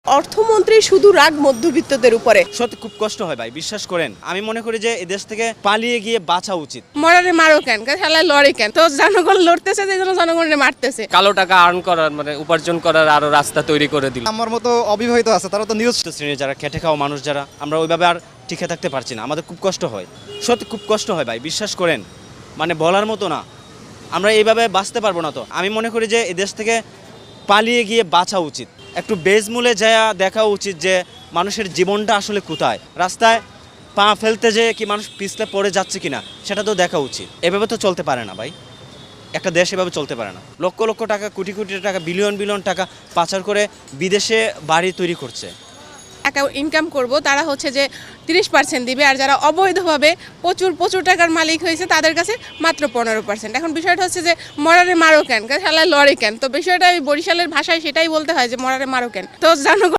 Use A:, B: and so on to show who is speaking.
A: অর্থমন্ত্রী শুধু রাগ মধ্যবিত্তদের উপরে।
B: সত্যি খুব কষ্ট হয় ভাই, বিশ্বাস করেন। আমি মনে করি যে এই দেশ থেকে পালিয়ে গিয়ে বাঁচা উচিত।
A: মরারে মারো কেন, শালায় লড়ে কেন? তো জনগণ লড়তেছে, যে জন্য জনগণের মারতেছে।
C: কালো টাকা আর্ন করার মানে উপার্জন করার আরো রাস্তা তৈরি করে দিল।
D: আমার মতো অবিবাহিত আছে, তারা তো নিউজ
B: শ্রেণীর যারা খেটে খাওয়া মানুষ, যারা আমরা ওইভাবে আর টিকে থাকতে পারছি না, আমাদের খুব কষ্ট হয়। সত্যি খুব কষ্ট হয় ভাই, বিশ্বাস করেন। মানে বলার মতো না, আমরা এইভাবে বাঁচতে পারবো না। তো আমি মনে করি যে এই দেশ থেকে পালিয়ে গিয়ে বাঁচা উচিত। একটু বেজমূলে যায় দেখা উচিত যে মানুষের জীবনটা আসলে কোথায়। রাস্তায় পা ফেলতে যে কি মানুষ পিছলে পড়ে যাচ্ছে কিনা সেটা তো দেখা উচিত। এভাবে তো চলতে পারে না ভাই, একটা দেশ এভাবে চলতে পারে না। লক্ষ লক্ষ টাকা, কোটি কোটি টাকা, বিলিয়ন বিলিয়ন টাকা পাচার করে বিদেশে বাড়ি তৈরি করছে।
A: টাকা ইনকাম করব, তারা হচ্ছে যে 30% দিবে, আর যারা অবৈধভাবে প্রচুর প্রচুর টাকার মালিক হয়েছে তাদের কাছে মাত্র 15%। এখন বিষয়টা হচ্ছে যে মরারে মারো কেন, শালায় লড়ে কেন? তো বিষয়টা বরিশালের ভাষায় সেটাই বলতে হয় যে মরারে মারো কেন। তো জনগণ